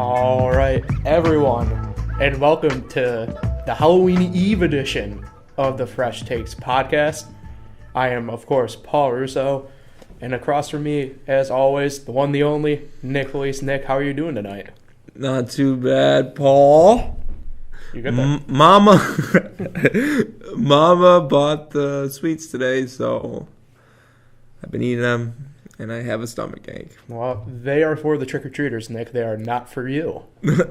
All right, everyone, and welcome to the Halloween Eve edition of the Fresh Takes podcast. I am, of course, Paul Russo, and across from me, as always, the one, the only, Nick Felice. Nick, how are you doing tonight? Not too bad, Paul. You good there? Mama bought the sweets today, so I've been eating them. And I have a stomach ache. Well, they are for the trick-or-treaters, Nick. They are not for you.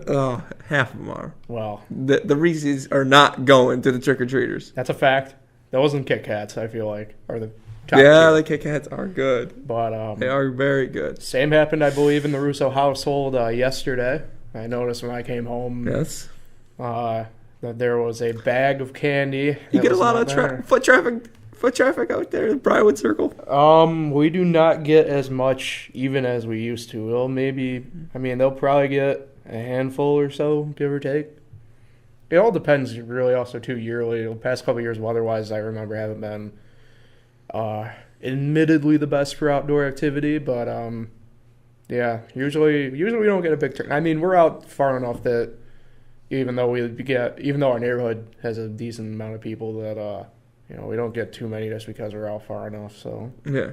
Oh, half of them are. Well, The Reese's are not going to the trick-or-treaters. that's a fact. Those and Kit Kats, I feel like, are the top Yeah, tier. the Kit Kats are good. But They are very good. same happened, I believe, in the Russo household yesterday. I noticed when I came home Yes. that there was a bag of candy. You that get a was lot not of there. foot traffic out there in Briarwood Circle. We do not get as much even as we used to. They'll probably get a handful or so, give or take. It all depends really also too yearly. The past couple of years weather-wise, I remember haven't been admittedly the best for outdoor activity, but yeah, usually we don't get a big turn. I mean, we're out far enough that even though our neighborhood has a decent amount of people that we don't get too many just because we're out far enough. So Yeah.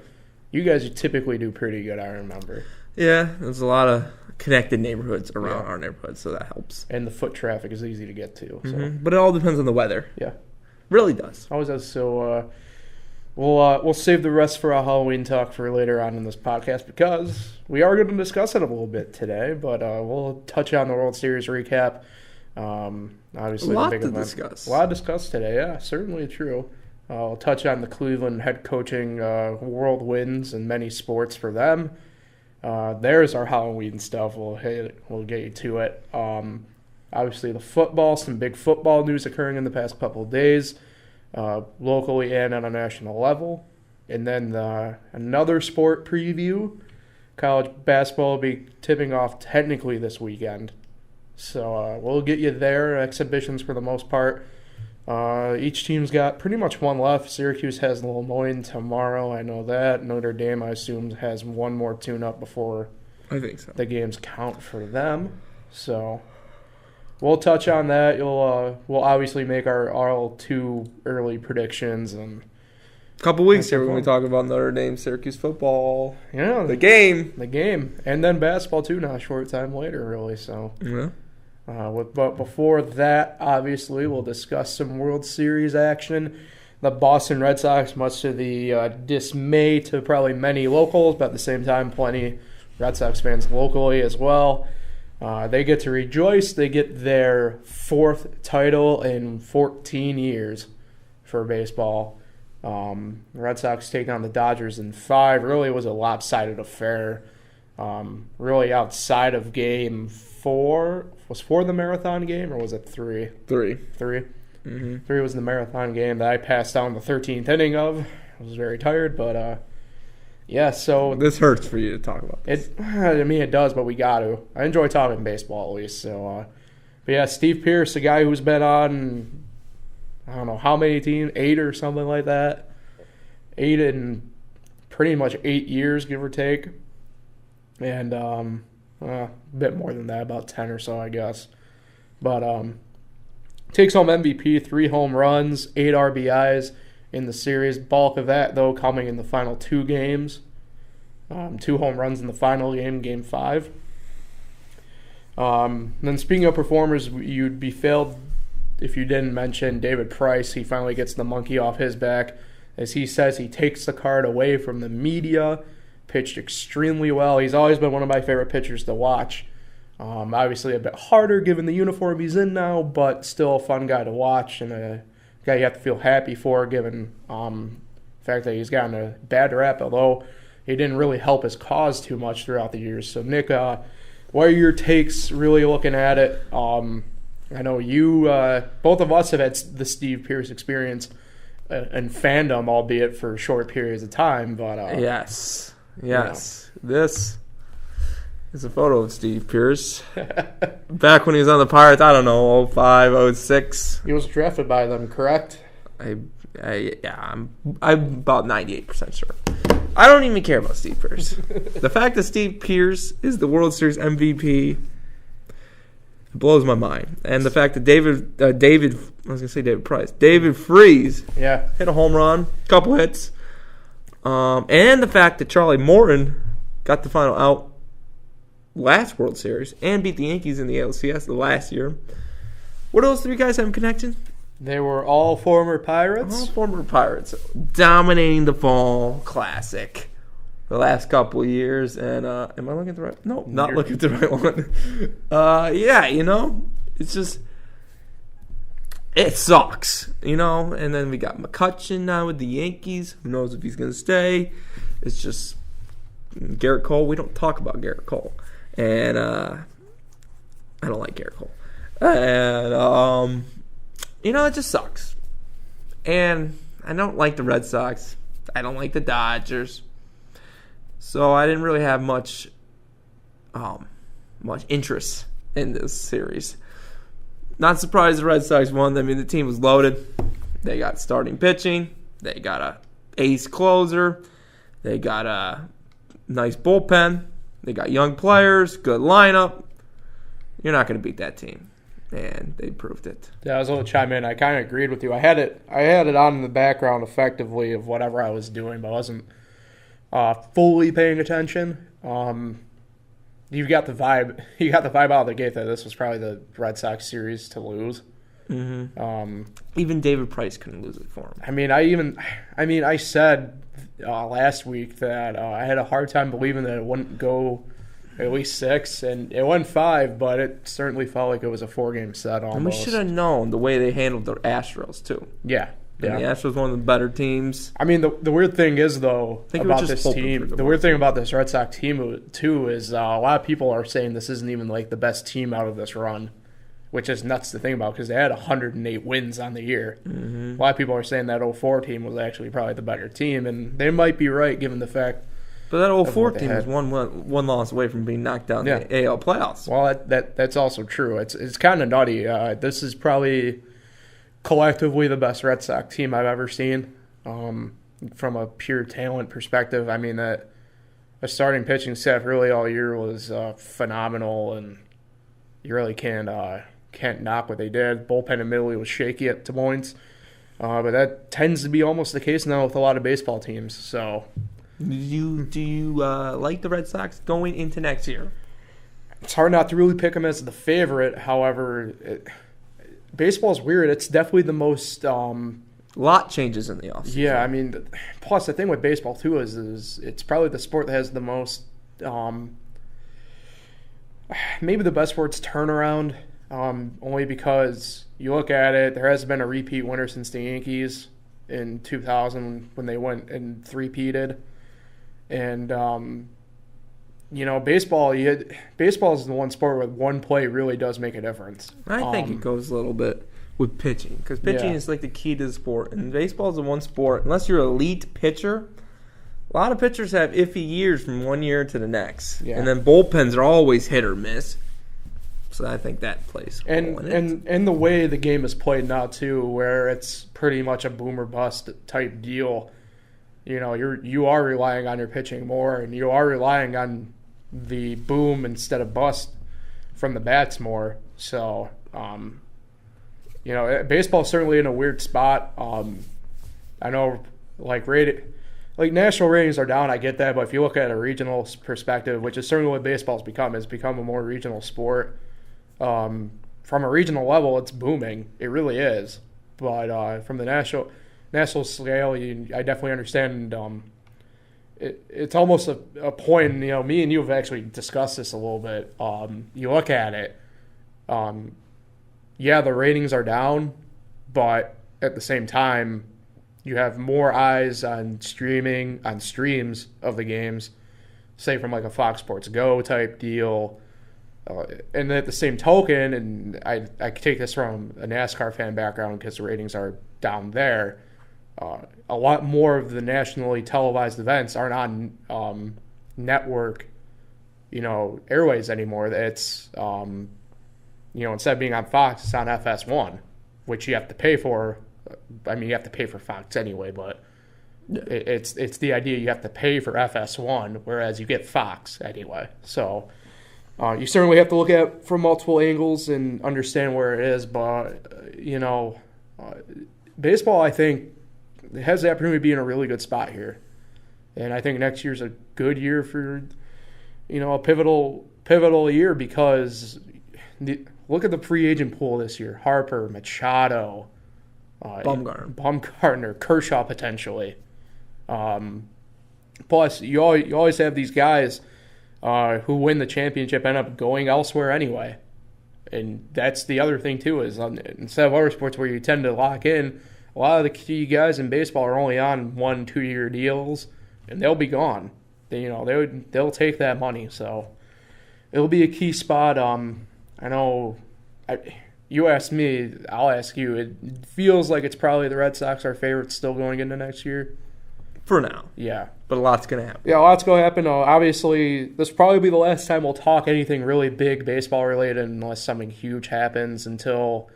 you guys typically do pretty good, I remember. Yeah, there's a lot of connected neighborhoods around Yeah. our neighborhood, so that helps. And the foot traffic is easy to get to. So But it all depends on the weather. yeah, Really does. always does. So we'll save the rest for our Halloween talk for later on in this podcast because we are going to discuss it a little bit today. But we'll touch on the World Series recap. Obviously, A lot the big to event. discuss. A lot to discuss today. Yeah, certainly true. I'll touch on the Cleveland head coaching whirlwinds and many sports for them. There's our Halloween stuff. We'll get you to it. Obviously, the football, some big football news occurring in the past couple of days, locally and on a national level. And then another sport preview. College basketball will be tipping off technically this weekend. So we'll get you there. Exhibitions for the most part. Each team's got pretty much one left. Syracuse has Lemoyne tomorrow. I know that. Notre Dame, I assume, has one more tune-up before I think so. the games count for them. So we'll touch on that. We'll obviously make our all too early predictions and Couple weeks That's here so when we fun. talk about Notre Dame, Syracuse football, the game. and then basketball too. Not a short time later, really. So. Yeah. But before that, obviously, we'll discuss some World Series action. The Boston Red Sox, much to the dismay to probably many locals, but at the same time, plenty Red Sox fans locally as well. They get to rejoice. They get their fourth title in 14 years for baseball. The Red Sox take on the Dodgers in 5. Really, it was a lopsided affair. Really outside of Game 4. Was 4 the marathon game, or was it 3? 3. 3? Mm-hmm. 3 was the marathon game that I passed down the 13th inning of. I was very tired, but yeah, so This hurts for you to talk about this. it does, but we got to. I enjoy talking baseball at least. So, but yeah, Steve Pearce, a guy who's been on, I don't know how many teams, 8 or something like that. 8 in pretty much 8 years, give or take. And a bit more than that, about 10 or so, I guess. But takes home MVP, 3 home runs, 8 RBIs in the series. Bulk of that, though, coming in the final 2 games. 2 home runs in the final game, Game 5. Then speaking of performers, you'd be failed if you didn't mention David Price. He finally gets the monkey off his back. As he says, he takes the card away from the media. Pitched extremely well. He's always been one of my favorite pitchers to watch. Obviously a bit harder given the uniform he's in now, but still a fun guy to watch and a guy you have to feel happy for given the fact that he's gotten a bad rap, although he didn't really help his cause too much throughout the years. So, Nick, what are your takes really looking at it? I know you, both of us have had the Steve Pearce experience and fandom, albeit for short periods of time. But Yes. This is a photo of Steve Pearce. Back when he was on the Pirates, I don't know, 05, 06. He was drafted by them, correct? I'm about 98% sure. I don't even care about Steve Pearce. The fact that Steve Pearce is the World Series MVP, blows my mind. And the fact that David Price, David Freese, hit a home run, couple hits, and the fact that Charlie Morton got the final out last World Series and beat the Yankees in the ALCS the last year. What do those three guys have in connection? They were all former Pirates. All former Pirates, dominating the Fall Classic the last couple of years. And am I looking at the right? No, not looking at the right one. It's just it sucks, And then we got McCutcheon now with the Yankees. Who knows if he's going to stay? It's just Garrett Cole. We don't talk about Garrett Cole, and I don't like Garrett Cole, and it just sucks. And I don't like the Red Sox. I don't like the Dodgers. So I didn't really have much interest in this series. Not surprised the Red Sox won. I mean, the team was loaded. They got starting pitching. They got a ace closer. They got a nice bullpen. They got young players, good lineup. You're not going to beat that team. And they proved it. Yeah, I was going to chime in. I kind of agreed with you. I had it on in the background effectively of whatever I was doing, but I wasn't fully paying attention. You got the vibe. You got the vibe out of the gate that this was probably the Red Sox series to lose. Mm-hmm. Even David Price couldn't lose it for him. I said last week that I had a hard time believing that it wouldn't go at least 6, and it went 5, but it certainly felt like it was a 4-game set almost. And we should have known the way they handled the Astros too. Yeah. And the Astros one of the better teams. I mean, the weird thing is, though, about this team, the weird thing about this Red Sox team, too, is a lot of people are saying this isn't even, like, the best team out of this run, which is nuts to think about because they had 108 wins on the year. Mm-hmm. A lot of people are saying that 04 team was actually probably the better team, and they might be right given the fact. But that 04 team was one loss away from being knocked out in the AL playoffs. Well, that's also true. It's kind of nutty. This is probably collectively the best Red Sox team I've ever seen from a pure talent perspective. I mean, the starting pitching staff really all year was phenomenal, and you really can't knock what they did. Bullpen admittedly was shaky at points, but that tends to be almost the case now with a lot of baseball teams. So, do you like the Red Sox going into next year? It's hard not to really pick them as the favorite. However, baseball's weird. It's definitely the most lot changes in the offseason. Yeah, I mean, plus the thing with baseball too is it's probably the sport that has the most maybe the best word's turnaround. Only because you look at it, there hasn't been a repeat winner since the Yankees in 2000 when they went and three-peated. And baseball is the one sport where one play really does make a difference. I think it goes a little bit with pitching because pitching is like the key to the sport. And baseball is the one sport, unless you're an elite pitcher, a lot of pitchers have iffy years from one year to the next. Yeah. And then bullpens are always hit or miss. So I think that plays a role in it. And the way the game is played now too, where it's pretty much a boom or bust type deal. You are relying on your pitching more, and you are relying on the boom instead of bust from the bats more. So, baseball's certainly in a weird spot. I know, like national ratings are down. I get that, but if you look at a regional perspective, which is certainly what baseball's become, it's become a more regional sport. From a regional level, it's booming. It really is. But from the national scale, I definitely understand. It's almost a point. Me and you have actually discussed this a little bit. You look at it. The ratings are down, but at the same time, you have more eyes on streams of the games, say from like a Fox Sports Go type deal. And at the same token, and I take this from a NASCAR fan background because the ratings are down there, a lot more of the nationally televised events aren't on network, airways anymore. It's, instead of being on Fox, it's on FS1, which you have to pay for. I mean, you have to pay for Fox anyway, but it's the idea you have to pay for FS1, whereas you get Fox anyway. So You certainly have to look at it from multiple angles and understand where it is, but, baseball, I think, has the opportunity to be in a really good spot here. And I think next year's a good year for, a pivotal year because look at the free agent pool this year. Harper, Machado, Bumgarner, Kershaw potentially. Plus, you always have these guys who win the championship end up going elsewhere anyway. And that's the other thing, too, is instead of other sports where you tend to lock in, a lot of the key guys in baseball are only on 1-2 year deals, and they'll be gone. They'll take that money. So it'll be a key spot. I know you asked me, I'll ask you. It feels like it's probably the Red Sox are favorites still going into next year. For now. Yeah. But a lot's going to happen. Yeah, a lot's going to happen. Obviously, this will probably be the last time we'll talk anything really big baseball-related unless something huge happens until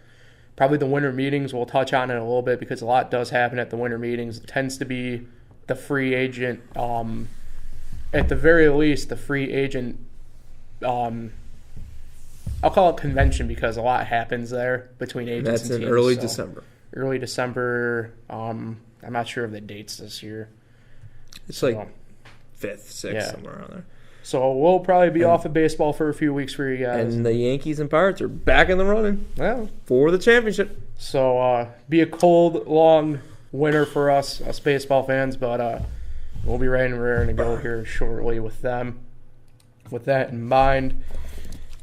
probably the winter meetings. We'll touch on it a little bit because a lot does happen at the winter meetings. It tends to be the free agent, at the very least, the free agent, I'll call it convention because a lot happens there between agents That's and teams. That's in early December. Early December. I'm not sure of the dates this year. It's like 5th, 6th, somewhere around there. So we'll probably be off of baseball for a few weeks for you guys. And the Yankees and Pirates are back in the running for the championship. So be a cold, long winter for us baseball fans, but we'll be ready and raring to go here shortly with them. With that in mind,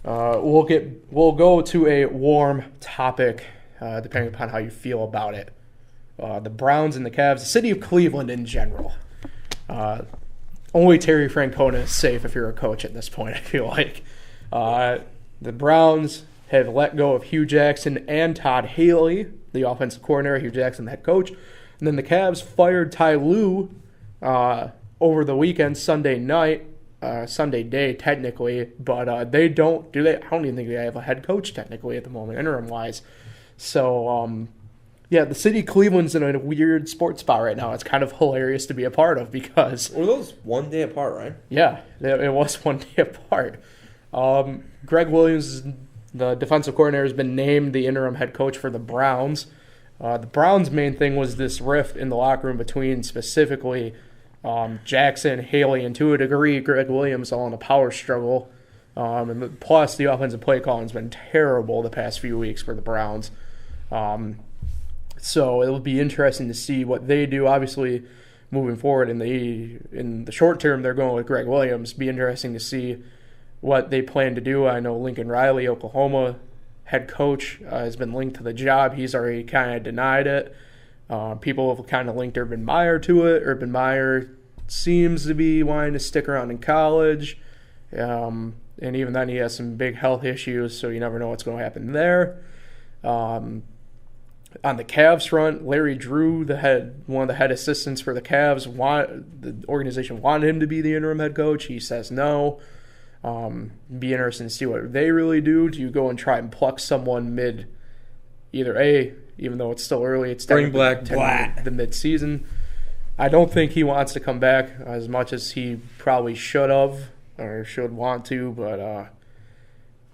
we'll go to a warm topic, depending upon how you feel about it. The Browns and the Cavs, the city of Cleveland in general. Only Terry Francona is safe if you're a coach at this point, I feel like. The Browns have let go of Hugh Jackson and Todd Haley, the offensive coordinator, Hugh Jackson, the head coach. And then the Cavs fired Ty Lue over the weekend, Sunday day technically, but they don't do they. I don't even think they have a head coach technically at the moment, interim-wise. So, the city of Cleveland's in a weird sports spot right now. It's kind of hilarious to be a part of because... Were those 1 day apart, right? Yeah, it was 1 day apart. Greg Williams, the defensive coordinator, has been named the interim head coach for the Browns. The Browns' main thing was this rift in the locker room between specifically Jackson, Haley, and to a degree, Greg Williams all in a power struggle. And plus, the offensive play calling has been terrible the past few weeks for the Browns. So it'll be interesting to see what they do. Obviously, moving forward in the short term, they're going with Greg Williams. Be interesting to see what they plan to do. I know Lincoln Riley, Oklahoma head coach, has been linked to the job. He's already kind of denied it. People have kind of linked Urban Meyer to it. Urban Meyer seems to be wanting to stick around in college. And even then, he has some big health issues, so you never know what's going to happen there. On the Cavs front, Larry Drew, one of the head assistants for the Cavs, the organization wanted him to be the interim head coach. He says no. Be interesting to see what they really do. Do you go and try and pluck someone even though it's still early, it's bring back the mid-season. I don't think he wants to come back as much as he probably should have or should want to, but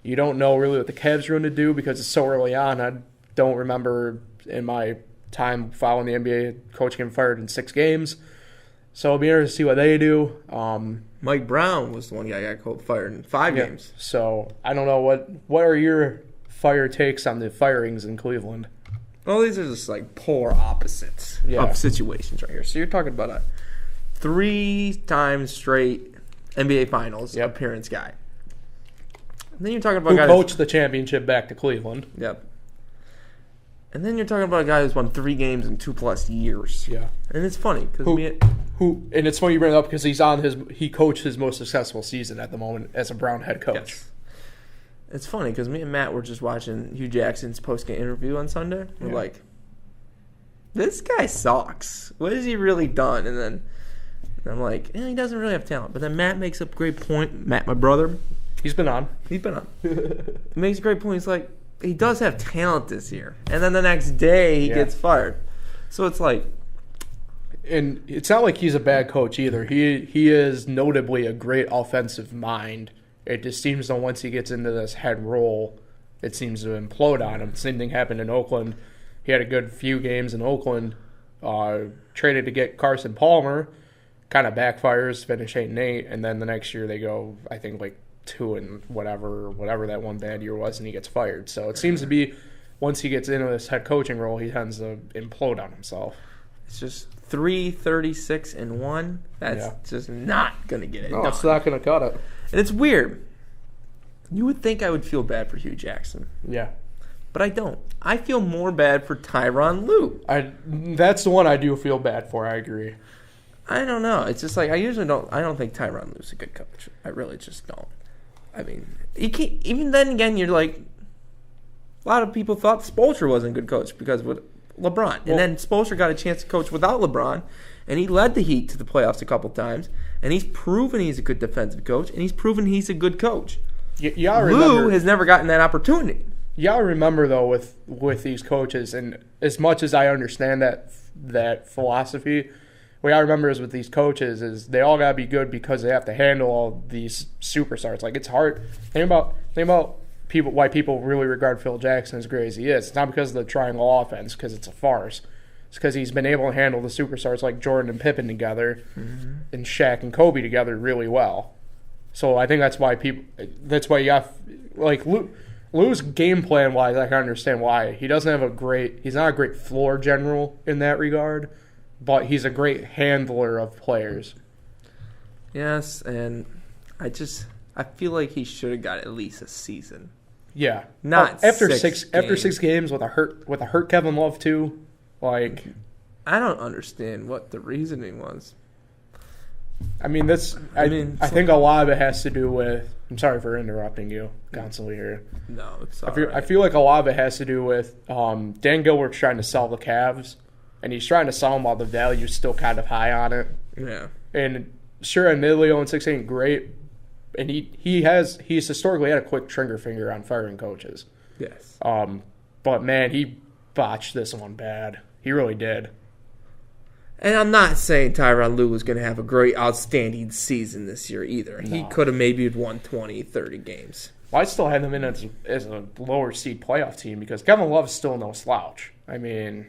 you don't know really what the Cavs are going to do because it's so early on. I don't remember in my time following the NBA coach getting fired in 6 games. So it'll be interesting to see what they do. Mike Brown was the one guy that got fired in 5 games. So I don't know what are your fire takes on the firings in Cleveland? Well, these are just like polar opposites of situations right here. So you're talking about a 3 times straight NBA Finals appearance guy. And then you're talking about who coached the championship back to Cleveland. Yep. And then you're talking about a guy who's won 3 games in 2+ years. Yeah. And it's funny because and it's funny you bring it up because he coached his most successful season at the moment as a Brown head coach. Yes. It's funny because me and Matt were just watching Hugh Jackson's post-game interview on Sunday. We're like, this guy sucks. What has he really done? And then I'm like, he doesn't really have talent. But then Matt makes a great point. Matt, my brother. He's been on. He makes a great point. He's like, he does have talent this year. And then the next day he gets fired. So it's like. And it's not like he's a bad coach either. He is notably a great offensive mind It just seems that once he gets into this head role, it seems to implode on him. Same thing happened in Oakland. He had a good few games in Oakland. Traded to get Carson Palmer, kind of backfires, finish 8-8, and then the next year they go, I think, like 2 and whatever that one bad year was, and he gets fired. So it seems to be once he gets into this head coaching role, he tends to implode on himself. It's just 3-36-1. That's just not gonna get it. No, done. it's not gonna cut it. And it's weird. You would think I would feel bad for Hugh Jackson. Yeah. But I don't. I feel more bad for Tyronn Lue. That's the one I do feel bad for. I agree. I don't know. It's just like I don't think Tyronn Lue's a good coach. I really just don't. I mean, you can't, even then again, you're like, a lot of people thought Spoelstra wasn't a good coach because with LeBron. And then Spoelstra got a chance to coach without LeBron, and he led the Heat to the playoffs a couple times, and he's proven he's a good defensive coach, and he's proven he's a good coach. Lue has never gotten that opportunity. Y'all remember, though, with these coaches, and as much as I understand that philosophy, what I remember is with these coaches is they all gotta be good because they have to handle all these superstars. Like, it's hard. Think about why people really regard Phil Jackson as great as he is. It's not because of the triangle offense, because it's a farce. It's because he's been able to handle the superstars like Jordan and Pippen together, and Shaq and Kobe together really well. So I think that's why you got, like, Lue's game plan wise, I can understand why. He doesn't have he's not a great floor general in that regard, but he's a great handler of players. Yes, and I feel like he should have got at least a season. Yeah. Not after six games with a hurt Kevin Love too. Like, I don't understand what the reasoning was. I mean, I think a lot of it has to do with. I'm sorry for interrupting you constantly here. No, it's I feel like a lot of it has to do with Dan Gilbert's trying to sell the Cavs, and he's trying to sell them while the value's still kind of high on it. Yeah. And sure, admittedly, 0-6 ain't great, and he's historically had a quick trigger finger on firing coaches. Yes. But man, he botched this one bad. He really did. And I'm not saying Tyronn Lue was going to have a great, outstanding season this year either. No. He could have maybe won 20, 30 games. Well, I still had him in as a lower seed playoff team because Kevin Love's still no slouch. I mean,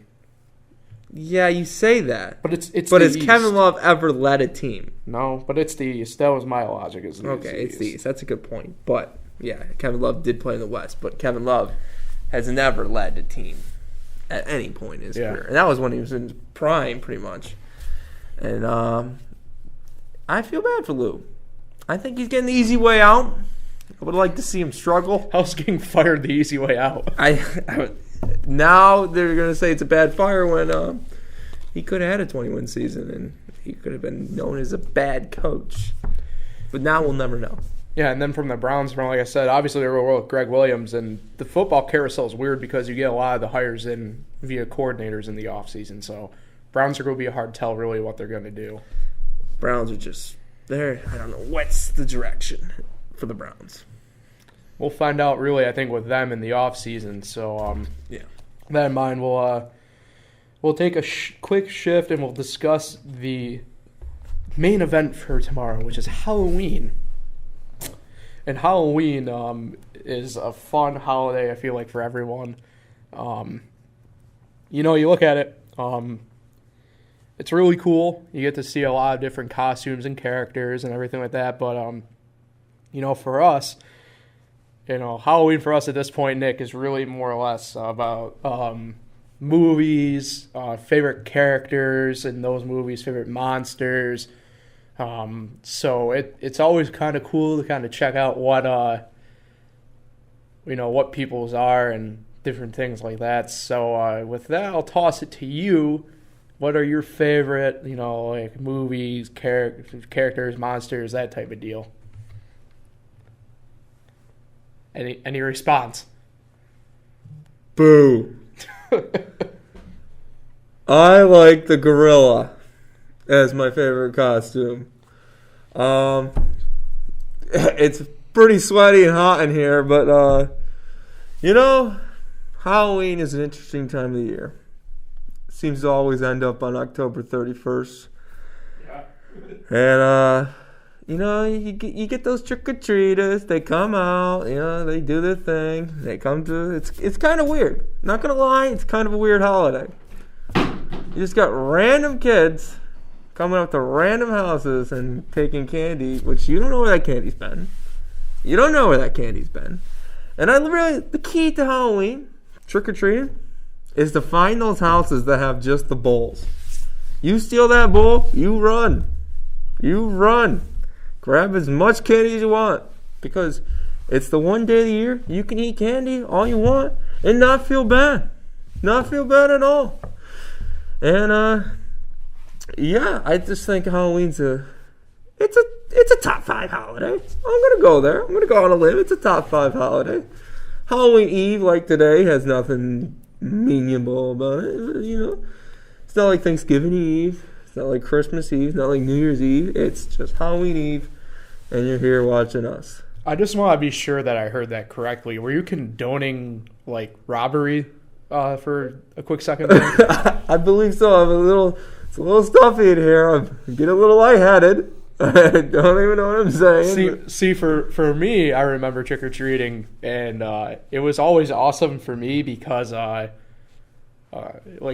yeah, you say that, but it's has Kevin Love ever led a team? No, but it's the East. That was my logic. It's the East. That's a good point. But yeah, Kevin Love did play in the West, but Kevin Love has never led a team at any point in his career. And that was when he was in his prime, pretty much. And I feel bad for Lue. I think he's getting the easy way out. I would like to see him struggle. How's getting fired the easy way out? Now they're going to say it's a bad fire when he could have had a 20-win season and he could have been known as a bad coach. But now we'll never know. Yeah, and then from the Browns, like I said, obviously they were with Greg Williams, and the football carousel is weird because you get a lot of the hires in via coordinators in the offseason. So Browns are going to be a hard tell really what they're going to do. Browns are just there. I don't know what's the direction for the Browns. We'll find out really, I think, with them in the offseason. So yeah, with that in mind, we'll take a quick shift and we'll discuss the main event for tomorrow, which is Halloween. And Halloween is a fun holiday, I feel like, for everyone. You look at it, it's really cool. You get to see a lot of different costumes and characters and everything like that. But, for us, Halloween for us at this point, Nick, is really more or less about movies, favorite characters in those movies, favorite monsters. So it's always kind of cool to kind of check out what people's are and different things like that. So with that, I'll toss it to you. What are your favorite, like movies, characters, monsters, that type of deal? Any response? Boo. I like the gorilla as my favorite costume. It's pretty sweaty and hot in here, but Halloween is an interesting time of the year. It seems to always end up on October 31st. Yeah. And you get those trick-or-treaters. They come out, they do their thing. They come to, it's kind of weird. Not going to lie, it's kind of a weird holiday. You just got random kids coming up to random houses and taking candy, which you don't know where that candy's been. You don't know where that candy's been. And the key to Halloween, trick-or-treating, is to find those houses that have just the bowls. You steal that bowl, you run. You run. Grab as much candy as you want. Because it's the one day of the year you can eat candy all you want and not feel bad. Not feel bad at all. And I just think Halloween's it's a top 5 holiday. I'm gonna go there. I'm gonna go on a limb. It's a top 5 holiday. Halloween Eve, like today, has nothing meaningful about it. It's not like Thanksgiving Eve. It's not like Christmas Eve. It's not like New Year's Eve. It's just Halloween Eve, and you're here watching us. I just want to be sure that I heard that correctly. Were you condoning robbery for a quick second there? I believe so. It's a little stuffy in here. I'm getting a little lightheaded. I don't even know what I'm saying. See, for me, I remember trick-or-treating, and it was always awesome for me because,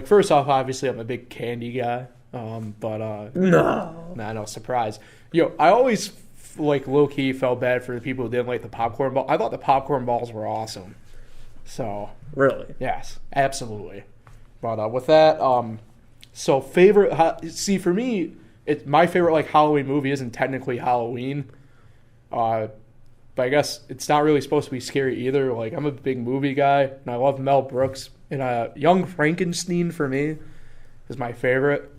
first off, obviously, I'm a big candy guy. No surprise. I always, low-key felt bad for the people who didn't like the popcorn ball. I thought the popcorn balls were awesome. So. Really? Yes, absolutely. But with that, so favorite, for me, my favorite Halloween movie isn't technically Halloween, but I guess it's not really supposed to be scary either. I'm a big movie guy, and I love Mel Brooks, and Young Frankenstein for me is my favorite.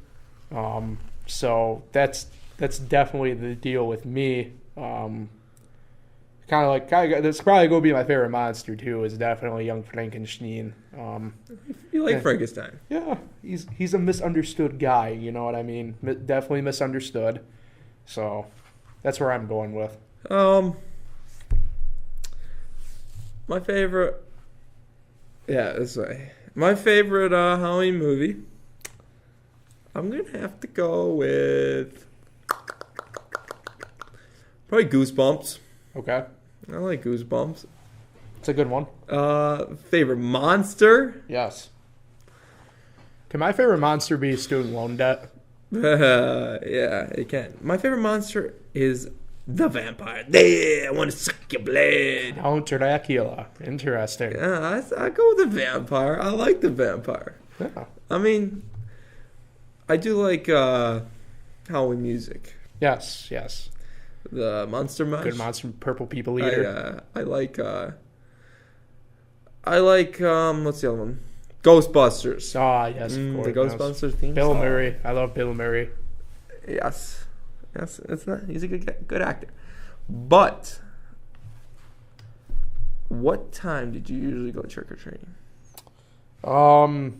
So that's definitely the deal with me. That's probably going to be my favorite monster too. Is definitely Young Frankenstein. You like Frankenstein? Yeah, he's a misunderstood guy. You know what I mean? Definitely misunderstood. So that's where I'm going with. My favorite. Yeah, this way. My favorite Halloween movie. I'm gonna have to go with probably Goosebumps. Okay. I like Goosebumps. It's a good one. Favorite monster? Yes. Can my favorite monster be student loan debt? Yeah, it can. My favorite monster is the vampire. Yeah, I want to suck your blood. Count Dracula. Interesting. Yeah, I go with the vampire. I like the vampire. Yeah. I mean, I do like Halloween music. Yes. The Monster Mash. Good monster, Purple People Eater. I like what's the other one? Ghostbusters. Ah, yes, of course. The Ghostbusters theme. Bill Murray. I love Bill Murray. Yes. It's not. He's a good actor. But what time did you usually go trick or treating? I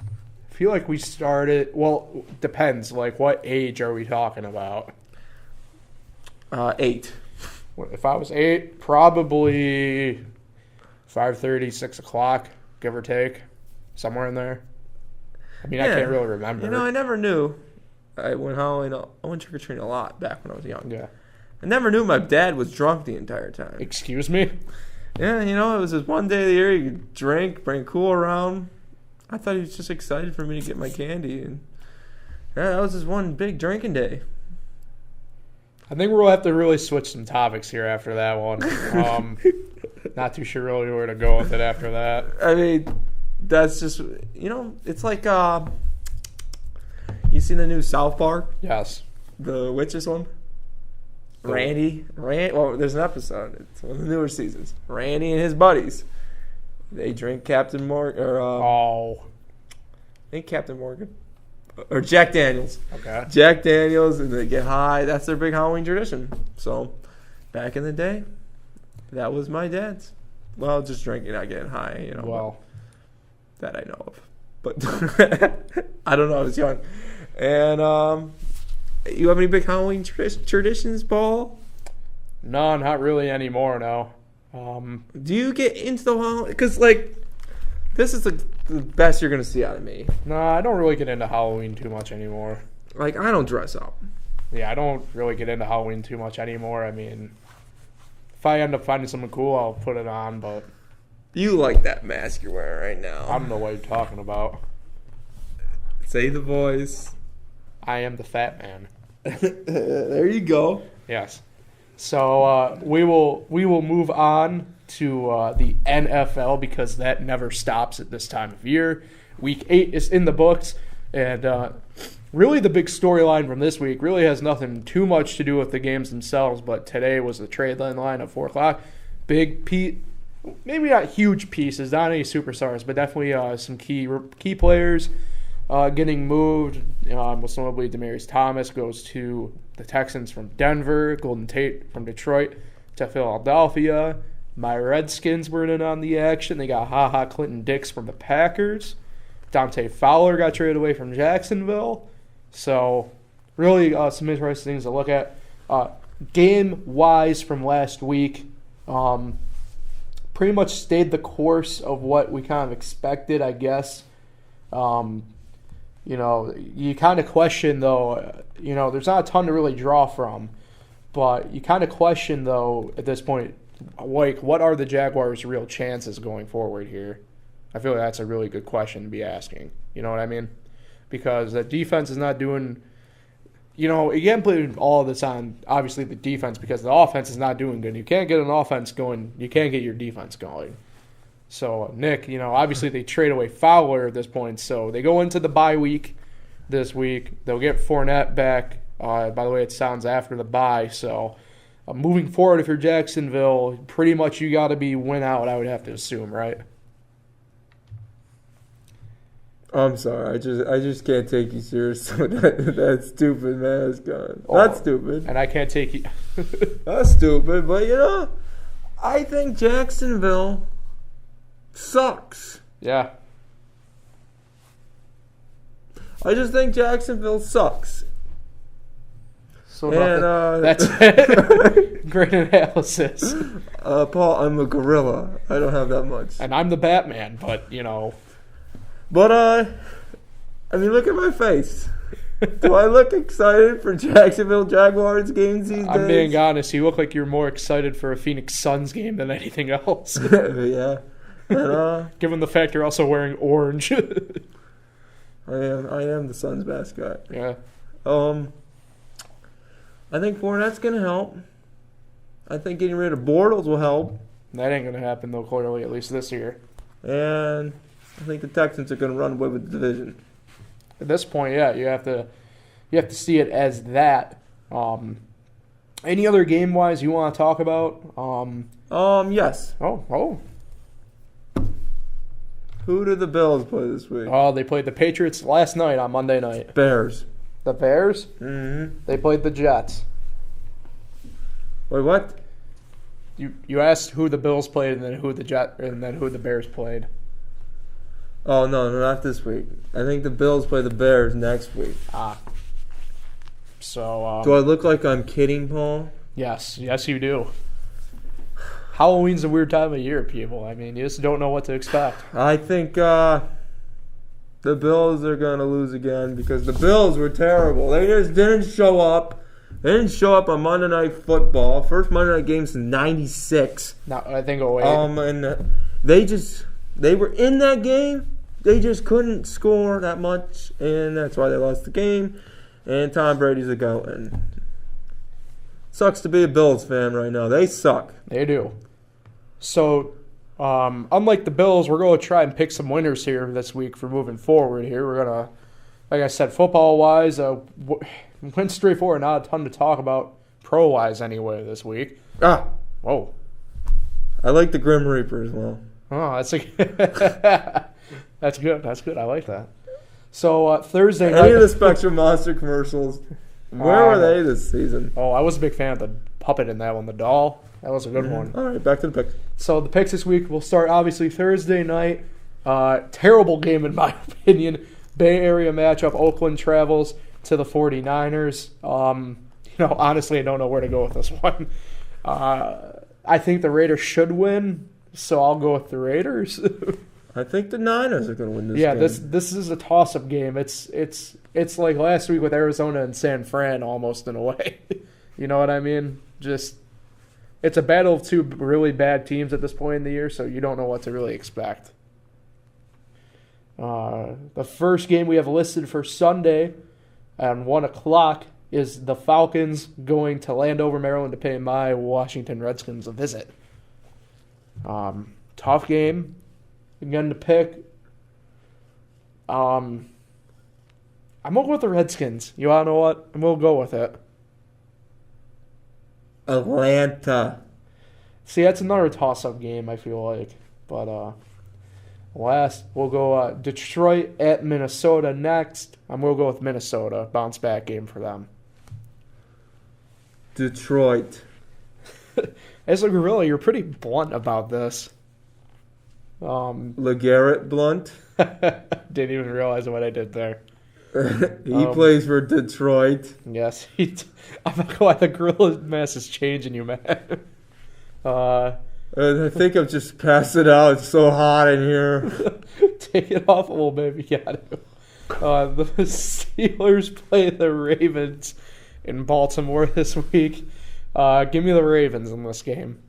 feel like we started. Well, depends. What age are we talking about? 8. If I was 8, probably 5:30, 6 o'clock, give or take, somewhere in there. I mean, I can't really remember. I never knew. I went trick or treating a lot back when I was young. Yeah. I never knew my dad was drunk the entire time. Excuse me? Yeah, it was just one day of the year you could drink, bring cool around. I thought he was just excited for me to get my candy, and that was just one big drinking day. I think we'll have to really switch some topics here after that one. Not too sure really where to go with it after that. I mean, that's just, it's like, you seen the new South Park? Yes. The witches one? Randy, well, there's an episode. It's one of the newer seasons. Randy and his buddies. They drink Captain Morgan, I think Captain Morgan. Or Jack Daniels. Okay. Jack Daniels, and they get high. That's their big Halloween tradition. So, back in the day, that was my dad's. Well, just drinking, not getting high, Well. That I know of. But, I don't know, I was young. And, you have any big Halloween traditions, Paul? No, not really anymore, no. Do you get into the Halloween? Because, this is the best you're going to see out of me. No, I don't really get into Halloween too much anymore. I don't dress up. Yeah, I don't really get into Halloween too much anymore. I mean, if I end up finding something cool, I'll put it on, but You like that mask you're wearing right now. I don't know what you're talking about. Say the voice. I am the fat man. There you go. Yes. So we will move on to the NFL because that never stops at this time of year. Week 8 is in the books, and really the big storyline from this week really has nothing too much to do with the games themselves, but today was the trade line at 4 o'clock. Maybe not huge pieces, not any superstars, but definitely some key players getting moved. Most notably, Demaryius Thomas goes to the Texans from Denver, Golden Tate from Detroit to Philadelphia. My Redskins were in on the action. They got Clinton Dix from the Packers. Dante Fowler got traded away from Jacksonville. So really some interesting things to look at. Game-wise from last week, pretty much stayed the course of what we kind of expected, I guess. You kind of question, though, there's not a ton to really draw from. But you kind of question, though, at this point, like, what are the Jaguars' real chances going forward here? I feel like that's a really good question to be asking. You know what I mean? Because the defense is not doing... you can't blame all of this on, obviously, the defense because the offense is not doing good. You can't get an offense going. You can't get your defense going. So, Nick, obviously they trade away Fowler at this point. So they go into the bye week this week. They'll get Fournette back. By the way, it sounds after the bye. So moving forward, if you're Jacksonville, pretty much you got to be win out, I would have to assume, right? I'm sorry, I just can't take you serious. That stupid mask on. That's stupid. And I can't take you. That's stupid, but I think Jacksonville sucks. Yeah. I just think Jacksonville sucks. So that's it. Great analysis. Paul, I'm a gorilla. I don't have that much. And I'm the Batman, but But, look at my face. Do I look excited for Jacksonville Jaguars games these days? I'm being honest. You look like you're more excited for a Phoenix Suns game than anything else. Yeah. And, given the fact you're also wearing orange. I am the Suns mascot. Yeah. I think Fournette's going to help. I think getting rid of Bortles will help. That ain't going to happen, though, clearly, at least this year. And I think the Texans are going to run away with the division. At this point, yeah, you have to see it as that. Any other game-wise you want to talk about? Yes. Oh. Who did the Bills play this week? Oh, they played the Patriots last night on Monday night. Bears. The Bears? Mm-hmm. They played the Jets. Wait, what? You asked who the Bills played and then who the Bears played. Oh, no, not this week. I think the Bills play the Bears next week. So do I look like I'm kidding, Paul? Yes, you do. Halloween's a weird time of year, people. You just don't know what to expect. I think the Bills are going to lose again because the Bills were terrible. They just didn't show up. They didn't show up on Monday Night Football. First Monday Night game since '96. No, I think 08. And they were in that game. They just couldn't score that much, and that's why they lost the game. And Tom Brady's a goat. And sucks to be a Bills fan right now. They suck. They do. So, unlike the Bills, we're going to try and pick some winners here this week for moving forward here. We're going to, like I said, football-wise, went straightforward, not a ton to talk about pro-wise anyway this week. Whoa. I like the Grim Reaper as well. Oh, that's good. That's good. I like that. So, Thursday night. Any of the Spectrum Monster commercials, where were they this season? Oh, I was a big fan of the puppet in that one, the doll. That was a good one. All right, back to the picks. So the picks this week will start obviously Thursday night. Terrible game in my opinion. Bay Area matchup. Oakland travels to the 49ers. Honestly, I don't know where to go with this one. I think the Raiders should win, so I'll go with the Raiders. I think the Niners are going to win this Yeah, game. this is a toss-up game. It's like last week with Arizona and San Fran, almost in a way. You know what I mean? Just it's a battle of two really bad teams at this point in the year, so you don't know what to really expect. The first game we have listed for Sunday at 1 o'clock is the Falcons going to Landover, Maryland to pay my Washington Redskins a visit. Tough game. Again to pick. I'm going to go with the Redskins. You want to know what? I'm going to go with it. Atlanta. See, that's another toss-up game, I feel like. But last, we'll go Detroit at Minnesota next. I'm going to go with Minnesota. Bounce-back game for them. Detroit. As a gorilla, you're pretty blunt about this. LeGarrette Blunt. Didn't even realize what I did there. He plays for Detroit. Yes. I'm not going to lie, the gorilla mask is changing you, man. I think I'm just passing out. It's so hot in here. Take it off a little bit if you got to. The Steelers play the Ravens in Baltimore this week. Give me the Ravens in this game.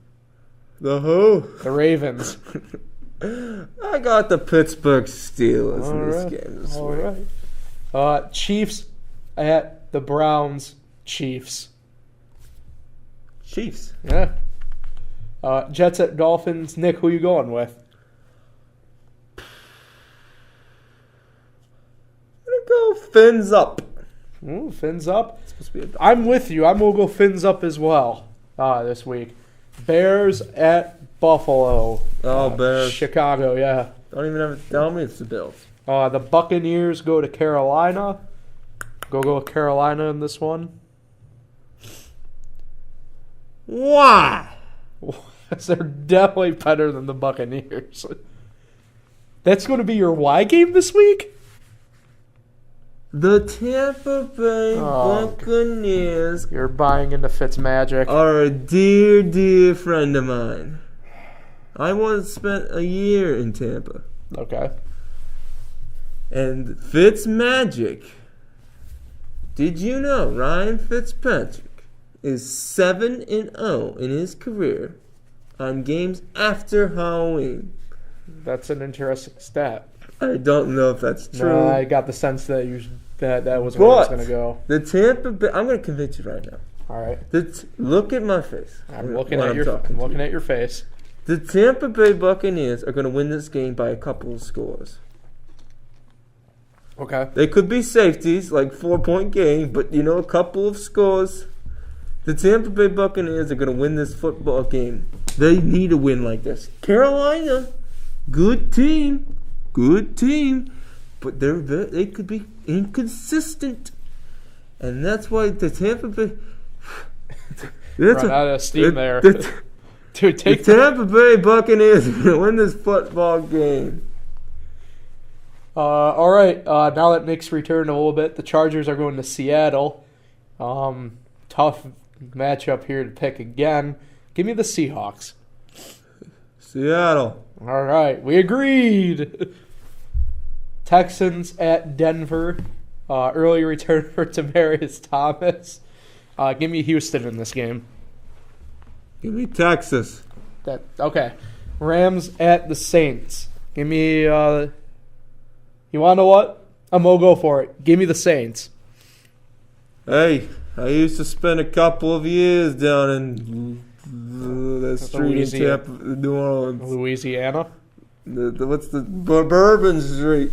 The who? The Ravens. I got the Pittsburgh Steelers in this game this All week. right. Chiefs at the Browns. Chiefs. Chiefs. Yeah. Jets at Dolphins. Nick, who you going with? I'm going to go fins up. Ooh, fins up. It's supposed to be I'm with you. I'm going to go fins up as well this week. Bears at Buffalo. Oh, Bears. Chicago, yeah. Don't even have to tell me it's the Bills. The Buccaneers go to Carolina. Go with Carolina in this one. Why? They're definitely better than the Buccaneers. That's going to be your why game this week? The Tampa Bay Buccaneers You're buying into Fitzmagic. are a dear, dear friend of mine. I once spent a year in Tampa. Okay. And Fitzmagic, did you know Ryan Fitzpatrick is 7-0 in his career on games after Halloween? That's an interesting stat. I don't know if that's true. No, I got the sense that that was where it was going to go. The Tampa Bay, I'm going to convince you right now. All right. Look at my face. I'm looking at your face. The Tampa Bay Buccaneers are going to win this game by a couple of scores. Okay. They could be safeties, like 4-point game, but a couple of scores. The Tampa Bay Buccaneers are going to win this football game. They need a win like this. Carolina, good team, but they could be inconsistent, and that's why the Tampa Bay. Run out of steam there. Dude, the Tampa Bay Buccaneers are going to win this football game. All right. Now that Nick's returned a little bit, the Chargers are going to Seattle. Tough matchup here to pick again. Give me the Seahawks. Seattle. All right. We agreed. Texans at Denver. Early return for Demaryius Thomas. Give me Houston in this game. Give me Texas. Okay. Rams at the Saints. Give me... you want to know what? I'm going to go for it. Give me the Saints. Hey, I used to spend a couple of years down in that street in Tampa, New Orleans. Louisiana? What's the Bourbon Street?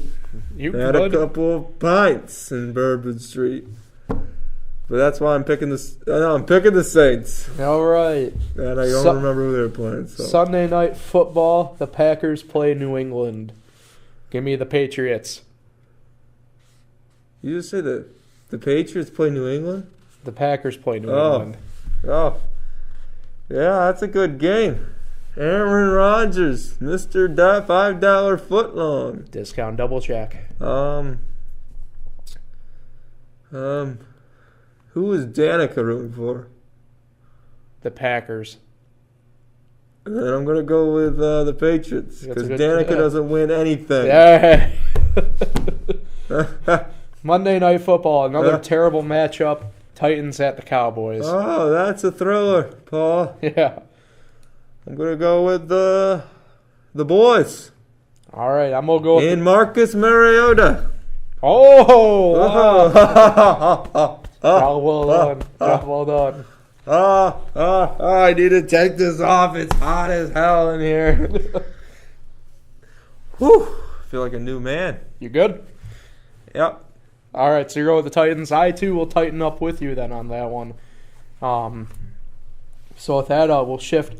You had a couple of pints in Bourbon Street. But that's why I'm picking this. I'm picking the Saints. All right. And I don't remember who they're playing. So. Sunday night football. The Packers play New England. Give me the Patriots. You just say that the Patriots play New England? The Packers play New England. Oh. Yeah, that's a good game. Aaron Rodgers, Mr. $5 footlong. Discount double check. Who is Danica rooting for? The Packers. And then I'm going to go with the Patriots because Danica doesn't win anything. Yeah. Monday Night Football, another terrible matchup. Titans at the Cowboys. Oh, that's a thriller, Paul. Yeah. I'm going to go with the boys. All right, I'm going to go with in Marcus Mariota. Oh! Wow. Job well done. Job well done. I need to take this off. It's hot as hell in here. Whew. Feel like a new man. You good? Yep. All right, so you're going with the Titans. I, too, will tighten up with you then on that one. So with that, we'll shift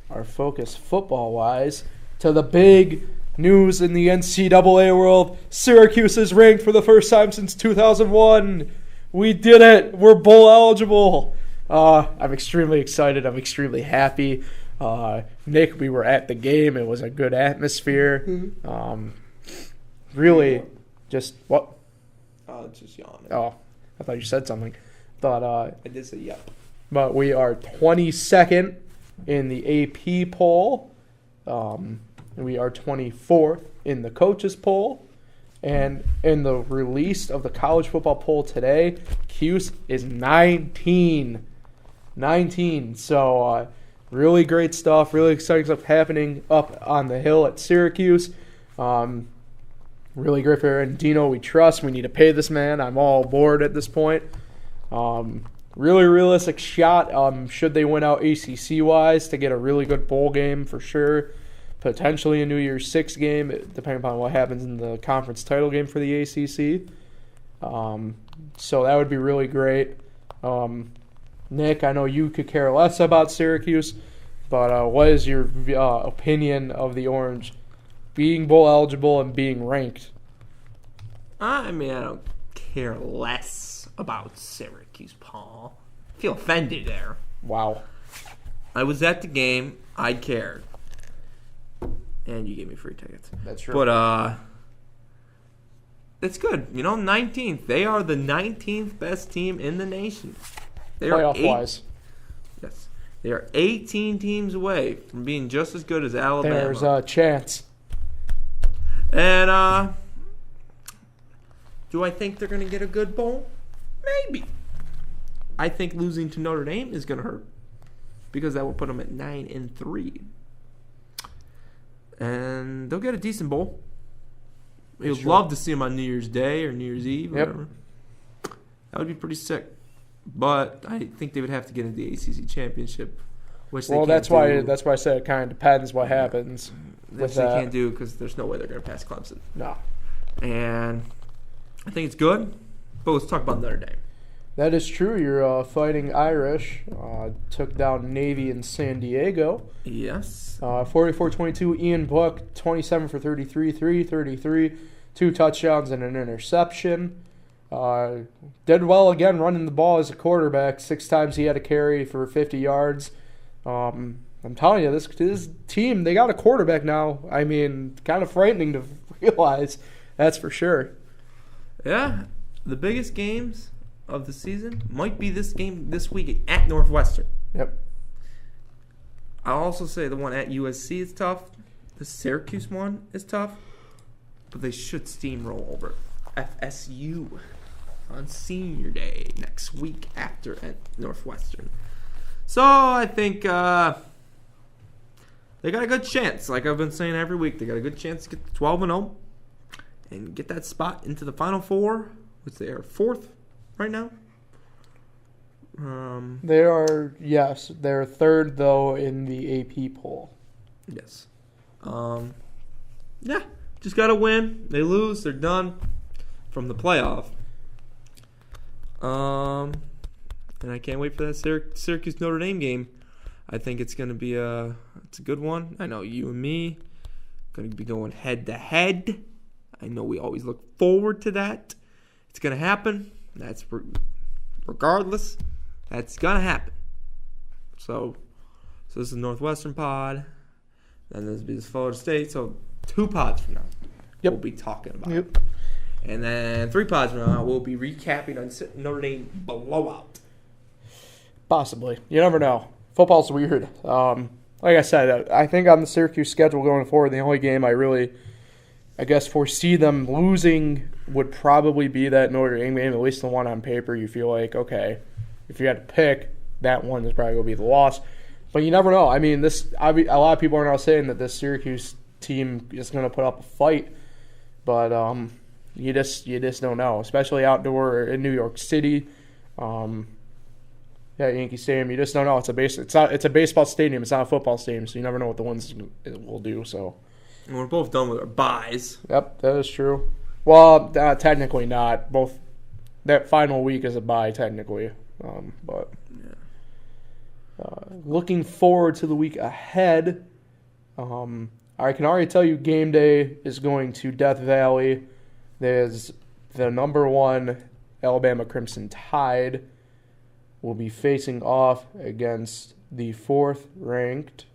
our focus football-wise to the big news in the NCAA world. Syracuse is ranked for the first time since 2001. We did it. We're bowl eligible. I'm extremely excited. I'm extremely happy. Nick, we were at the game. It was a good atmosphere. Really, just what? Just yawning. Oh, I thought you said something. Thought I did say yep. But we are 22nd in the AP poll. We are 24th in the coaches poll. And in the release of the college football poll today, Cuse is 19. 19. So really great stuff. Really exciting stuff happening up on the hill at Syracuse. Really great for Aaron Dino. We trust. We need to pay this man. I'm all aboard at this point. Really realistic shot, should they win out ACC-wise, to get a really good bowl game for sure. Potentially a New Year's Six game, depending upon what happens in the conference title game for the ACC. So that would be really great. Nick, I know you could care less about Syracuse, but what is your opinion of the Orange being bowl eligible and being ranked? I mean, I don't care less about Syracuse, Paul. I feel offended there. Wow. I was at the game. I cared. And you gave me free tickets. That's true. But, it's good. 19th. They are the 19th best team in the nation. They playoff-wise. Yes. They are 18 teams away from being just as good as Alabama. There's a chance. And, do I think they're going to get a good bowl? Maybe. I think losing to Notre Dame is going to hurt because that will put them at 9-3. And they'll get a decent bowl. You'd love to see them on New Year's Day or New Year's Eve or whatever. That would be pretty sick. But I think they would have to get into the ACC championship, which they can't that's do. why I said it kind of depends what happens. Which they can't do because there's no way they're going to pass Clemson. No. And I think it's good. But let's talk about Notre Dame. That is true. Your Fighting Irish took down Navy in San Diego. Yes. 44-22. Ian Book, 27 for 33, 333, 2 touchdowns and an interception. Did well again running the ball as a quarterback. 6 times he had a carry for 50 yards. I'm telling you, this team, they got a quarterback now. I mean, kind of frightening to realize. That's for sure. Yeah. The biggest games of the season might be this game this week at Northwestern. Yep. I'll also say the one at USC is tough. The Syracuse one is tough. But they should steamroll over FSU on Senior Day next week after at Northwestern. So I think they got a good chance. Like I've been saying every week, they got a good chance to get to 12-0 and get that spot into the Final Four, which they are 4th right now. They are, yes. They're 3rd, though, in the AP poll. Yes. Yeah, just got to win. They lose, they're done from the playoff. And I can't wait for that Syracuse Notre Dame game. I think it's going to be it's a good one. I know you and me going to be going head to head. I know we always look forward to that. It's going to happen. That's regardless. That's going to happen. So this is Northwestern pod. Then this is Florida State. So 2 pods from now, we'll be talking about it. And then 3 pods from now, we'll be recapping on Notre Dame blowout. Possibly. You never know. Football's weird. like I said, I think on the Syracuse schedule going forward, the only game I really, I guess, foresee them losing would probably be that Notre Dame game, at least the one on paper. You feel like, okay, if you had to pick, that one is probably going to be the loss. But you never know. I mean, a lot of people are now saying that this Syracuse team is going to put up a fight, but you just don't know, especially outdoor in New York City. Yankee Stadium. You just don't know. It's a baseball stadium. It's not a football stadium, so you never know what the ones will do. So we're both done with our buys. Yep, that is true. Well, technically not. Both that final week is a bye technically, but looking forward to the week ahead. I can already tell you, game day is going to Death Valley. There's the number 1 Alabama Crimson Tide will be facing off against the 4th ranked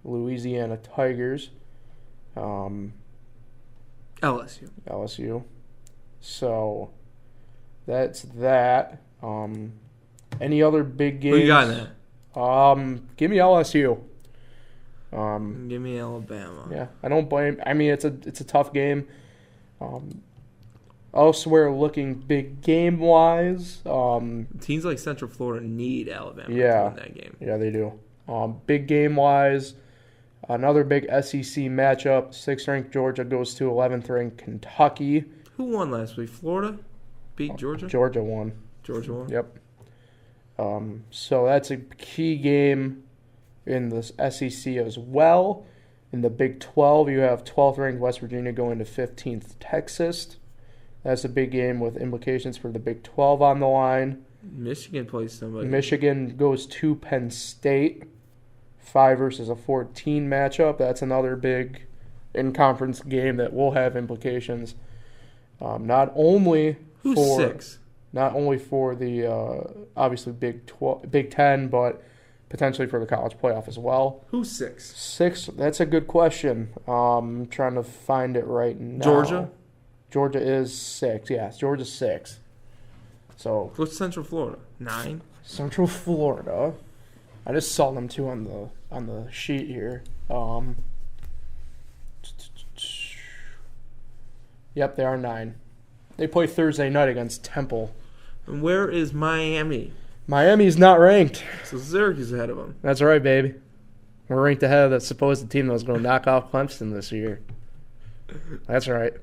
Louisiana Tigers. LSU. So that's that. Any other big games? Who you got in that? Give me LSU. Give me Alabama. Yeah, I don't blame. I mean, it's a tough game. Elsewhere, looking big game wise, teams like Central Florida need Alabama to win that game. Yeah, they do. Big game wise, another big SEC matchup. 6th ranked Georgia goes to 11th ranked Kentucky. Who won last week? Florida beat Georgia. Georgia won. Yep. So that's a key game in the SEC as well. In the Big 12, you have 12th ranked West Virginia going to 15th Texas. That's a big game with implications for the Big 12 on the line. Michigan plays somebody. Michigan goes to Penn State. 5 versus a 14 matchup. That's another big in-conference game that will have implications. Not only Who's for 6? Not only for the obviously Big 10, but potentially for the college playoff as well. Who's 6? 6. That's a good question. I'm trying to find it right now. Georgia is 6. Yes, Georgia's 6. So what's Central Florida? 9. Central Florida. I just saw them too on the sheet here. Yep, they are 9. They play Thursday night against Temple. And where is Miami? Miami's not ranked. So Syracuse ahead of them. That's right, baby. We're ranked ahead of the supposed team that was going to knock off Clemson this year. That's right.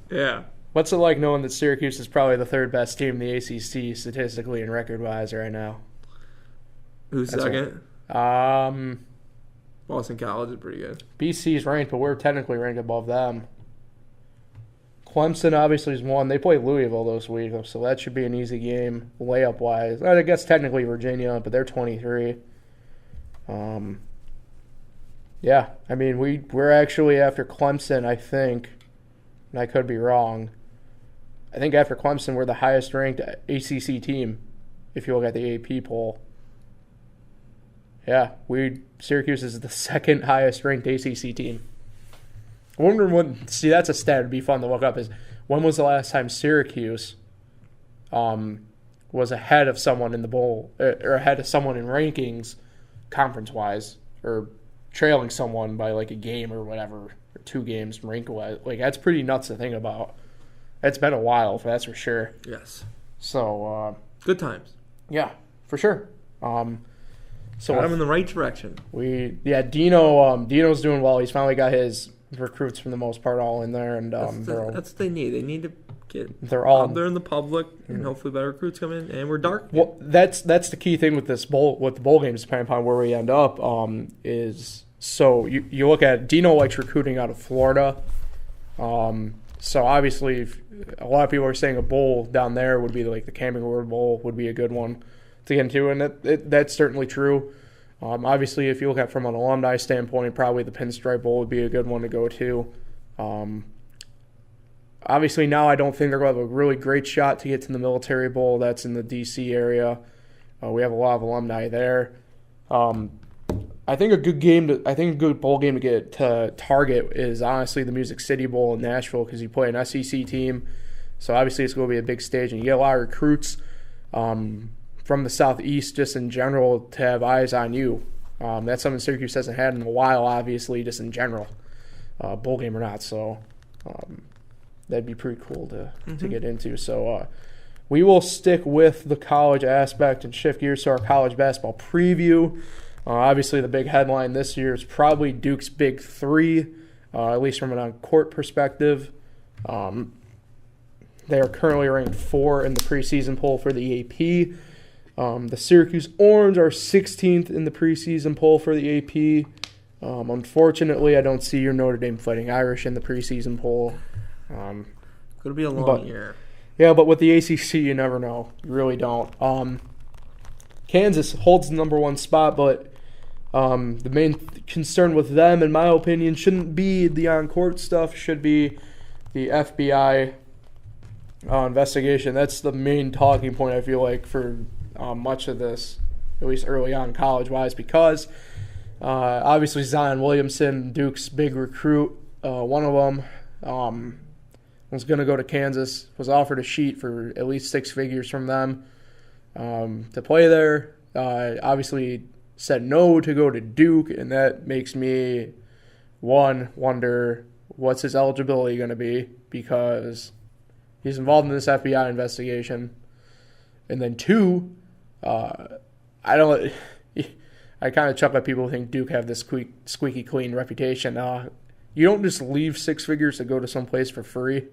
Yeah. What's it like knowing that Syracuse is probably the 3rd best team in the ACC statistically and record-wise right now? Who's second? Boston College is pretty good. BC's ranked, but we're technically ranked above them. Clemson obviously is 1. They play Louisville this week, so that should be an easy game layup-wise. I guess technically Virginia, but they're 23. Yeah, I mean, we're actually after Clemson, I think, and I could be wrong. I think after Clemson, we're the highest-ranked ACC team if you look at the AP poll. Yeah, Syracuse is the 2nd highest-ranked ACC team. I wonder that's a stat. It'd be fun to look up. Is when was the last time Syracuse was ahead of someone in the bowl or ahead of someone in rankings, conference-wise, or trailing someone by like a game or whatever, or 2 games rank-wise. Like, that's pretty nuts to think about. It's been a while, that's for sure. Yes. So good times. Yeah, for sure. So got him in the right direction. Dino's doing well. He's finally got his recruits for the most part all in there, and that's what they need. They need to get they're all out there in the public, and hopefully better recruits come in. And we're dark. Well, that's the key thing with this bowl, with the bowl games, depending upon where we end up. Is so you look at Dino likes recruiting out of Florida. So obviously, a lot of people are saying a bowl down there would be like the Camping World Bowl would be a good one to get into, and that's certainly true. Obviously, if you look at from an alumni standpoint, probably the Pinstripe Bowl would be a good one to go to. Obviously, now I don't think they're going to have a really great shot to get to the Military Bowl. That's in the D.C. area. We have a lot of alumni there. I think a good bowl game to get to target is honestly the Music City Bowl in Nashville, because you play an SEC team. So obviously it's going to be a big stage, and you get a lot of recruits from the Southeast just in general to have eyes on you. That's something Syracuse hasn't had in a while, obviously, just in general, bowl game or not. So that'd be pretty cool to get into. So we will stick with the college aspect and shift gears to our college basketball preview. Obviously, the big headline this year is probably Duke's Big Three, at least from an on-court perspective. They are currently ranked 4 in the preseason poll for the AP. The Syracuse Orange are 16th in the preseason poll for the AP. Unfortunately, I don't see your Notre Dame Fighting Irish in the preseason poll. Could be a long year. Yeah, but with the ACC, you never know. You really don't. Kansas holds the number 1 spot, but the main concern with them, in my opinion, shouldn't be the on-court stuff. Should be the FBI investigation. That's the main talking point, I feel like, for much of this, at least early on college-wise, because obviously Zion Williamson, Duke's big recruit, one of them, was going to go to Kansas, was offered a sheet for at least 6 figures from them to play there. Obviously said no to go to Duke, and that makes me, one, wonder what's his eligibility going to be, because he's involved in this FBI investigation. And then 2, I kind of chuckle at people who think Duke have this squeaky clean reputation. You don't just leave 6 figures to go to some place for free.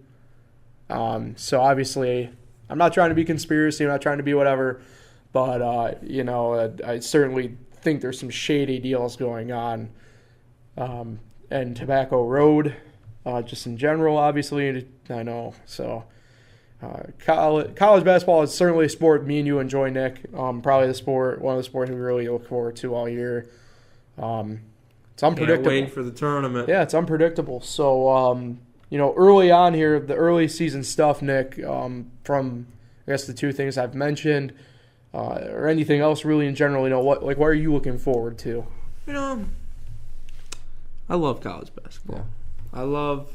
So obviously, I'm not trying to be conspiracy. I'm not trying to be whatever. But, I certainly think there's some shady deals going on. And Tobacco Road, just in general, obviously, I know. So college basketball is certainly a sport me and you enjoy, Nick. Probably one of the sports we really look forward to all year. It's unpredictable. Can't wait for the tournament. Yeah, it's unpredictable. So, early on here, the early season stuff, Nick, from, I guess, the 2 things I've mentioned, or anything else really in general, what are you looking forward to? I love college basketball. Yeah. I love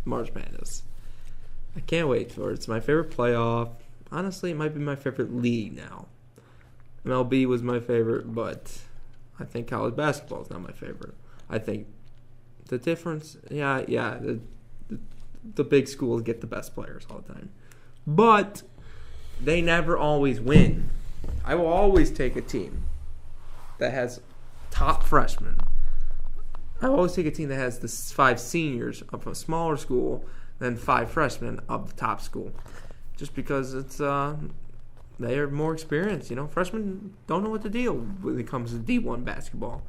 March Madness. I can't wait for it. It's my favorite playoff. Honestly, it might be my favorite league now. MLB was my favorite, but I think college basketball is not my favorite. I think the difference, the big schools get the best players all the time. But they never always win. I will always take a team that has top freshmen. I will always take a team that has the 5 seniors of a smaller school than 5 freshmen of the top school. Just because it's they are more experienced. Freshmen don't know what to deal when it comes to D1 basketball.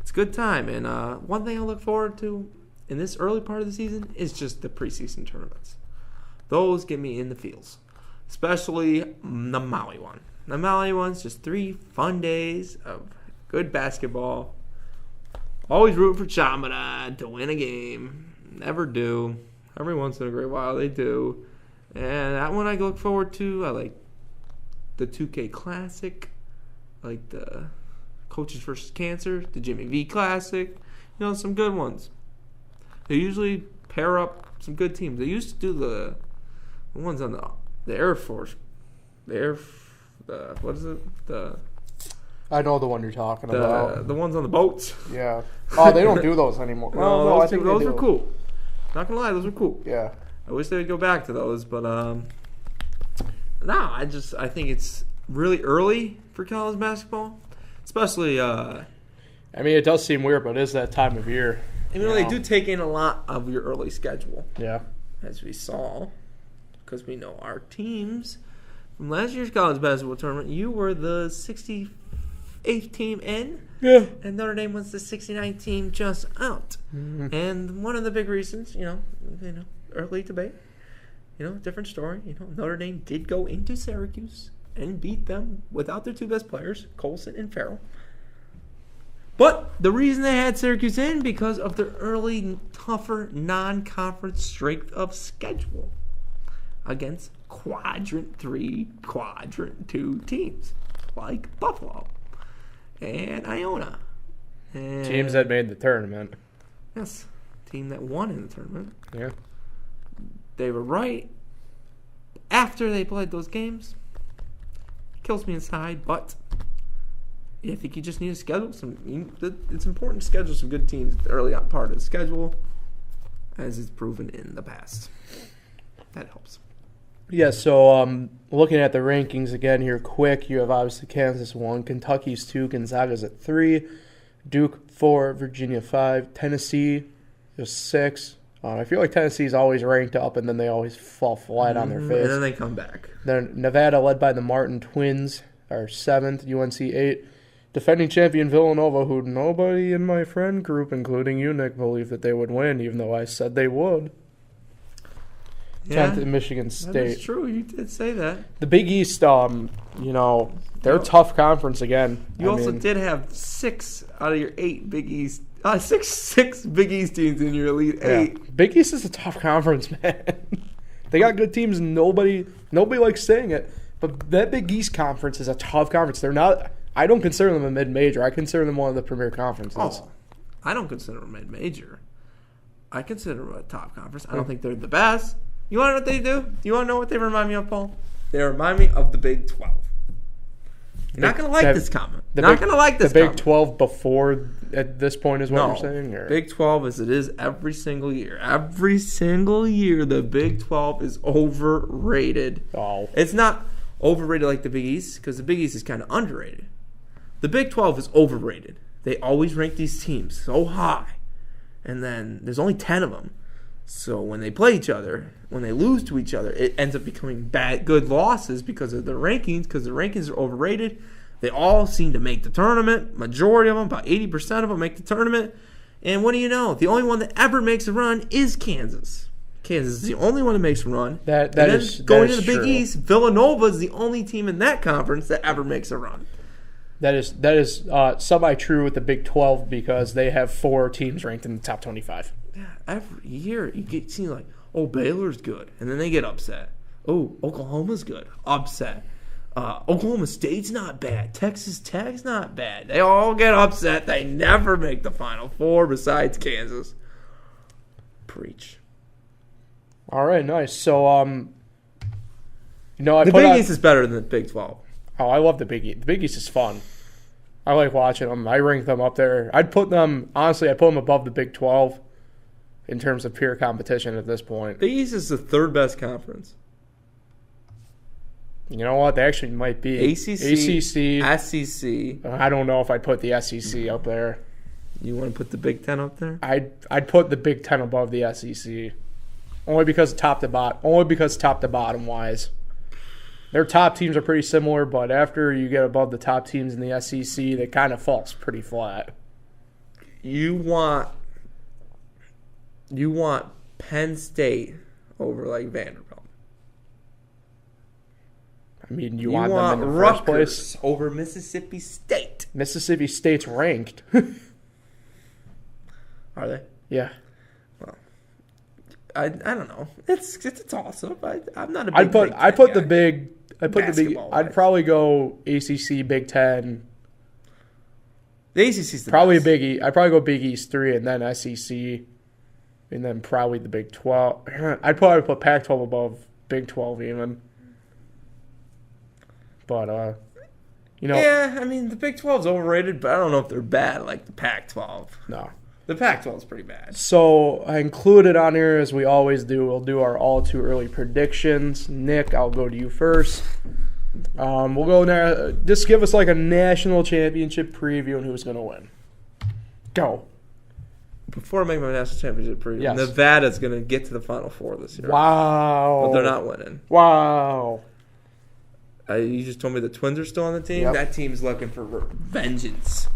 It's a good time. And one thing I look forward to in this early part of the season is just the preseason tournaments. Those get me in the feels. Especially the Maui one. The Maui one's just 3 fun days of good basketball. Always root for Chaminade to win a game. Never do. Every once in a great while they do. And that one I look forward to. I like the 2K Classic. I like the Coaches vs. Cancer. The Jimmy V Classic. Some good ones. They usually pair up some good teams. They used to do the ones on the Air Force. What is it? I know the one you're talking about. The ones on the boats. Yeah. Oh, they don't do those anymore. No, those were cool. Not gonna lie, those were cool. Yeah. I wish they would go back to those, but I think it's really early for college basketball, especially. It does seem weird, but it is that time of year. They do take in a lot of your early schedule. Yeah. As we saw, because we know our teams from last year's college basketball tournament. You were the 68th team in. Yeah. And Notre Dame was the 69th team just out. Mm-hmm. And one of the big reasons, early debate, different story. Notre Dame did go into Syracuse and beat them without their 2 best players, Colson and Farrell. But the reason they had Syracuse in because of their early, tougher, non-conference strength of schedule against Quadrant 3, Quadrant 2 teams like Buffalo and Iona. And teams that made the tournament. Yes, team that won in the tournament. Yeah. They were right. After they played those games, kills me inside, but I think you just need to schedule some. It's important to schedule some good teams at the early part of the schedule, as it's proven in the past. That helps. Yeah, so looking at the rankings again here quick, you have obviously Kansas 1, Kentucky's 2, Gonzaga's at 3, Duke 4, Virginia 5, Tennessee is 6. I feel like Tennessee's always ranked up, and then they always fall flat on their face. And then they come back. Then Nevada, led by the Martin Twins, are 7th, UNC 8. Defending champion Villanova, who nobody in my friend group, including you, Nick, believed that they would win, even though I said they would. 10th in Michigan State. That's true. You did say that. The Big East, they're a tough conference again. You also did have 6 out of your 8 Big East, six Big East teams in your Elite 8. Big East is a tough conference, man. They got good teams. And nobody likes saying it, but that Big East conference is a tough conference. They're not. I don't consider them a mid-major. I consider them one of the premier conferences. Oh, I don't consider them mid-major. I consider them a top conference. I don't think they're the best. You want to know what they do? You want to know what they remind me of, Paul? They remind me of the Big 12. You're not going to like this comment. Not going to like this comment. The Big 12 before at this point is what you're saying? Or? Big 12 as it is every single year. Every single year, the Big 12 is overrated. Oh. It's not overrated like the Big East, because the Big East is kind of underrated. The Big 12 is overrated. They always rank these teams so high, and then there's only 10 of them. So when they play each other, when they lose to each other, it ends up becoming good losses because of the rankings, because the rankings are overrated. They all seem to make the tournament. Majority of them, about 80% of them, make the tournament. And what do you know? The only one that ever makes a run is Kansas. Kansas is the only one that makes a run. That is going to the Big East, Villanova is the only team in that conference that ever makes a run. That is semi-true with the Big 12 because they have 4 teams ranked in the top 25. Yeah, every year you get seen like, oh, Baylor's good, and then they get upset. Oh, Oklahoma's good, upset. Oklahoma State's not bad. Texas Tech's not bad. They all get upset. They never make the Final Four besides Kansas. Preach. All right, nice. So, the Big East is better than the Big 12. Oh, I love the Big East. The Big East is fun. I like watching them. I rank them up there. I'd put them above the Big 12 in terms of pure competition at this point. Big East is the third best conference. You know what? They actually might be. ACC, SEC. I don't know if I'd put the SEC up there. You want to put the Big 10 up there? I'd put the Big 10 above the SEC. Only because top to bottom wise. Their top teams are pretty similar, but after you get above the top teams in the SEC, they kind of falls pretty flat. You want Penn State over like Vanderbilt. I mean, you want them in the Rutgers first place over Mississippi State. Mississippi State's ranked. Are they? Yeah. Well, I don't know. It's a toss up. I'm not a big I'd probably go ACC, Big 10. The ACC's the probably best. I'd probably go Big East 3 and then SEC, and then probably the Big 12. I'd probably put Pac-12 above Big 12 even. But yeah, I mean the Big 12's overrated, but I don't know if they're bad like the Pac-12. No. The Pac-12 is pretty bad. So I included on here, as we always do, we'll do our all too early predictions. Nick, I'll go to you first. We'll go now. Just give us like a national championship preview and who's going to win. Go. Before I make my national championship preview, yes. Nevada's going to get to the Final Four this year. Wow. But they're not winning. Wow. You just told me the Twins are still on the team? Yep. That team's looking for vengeance.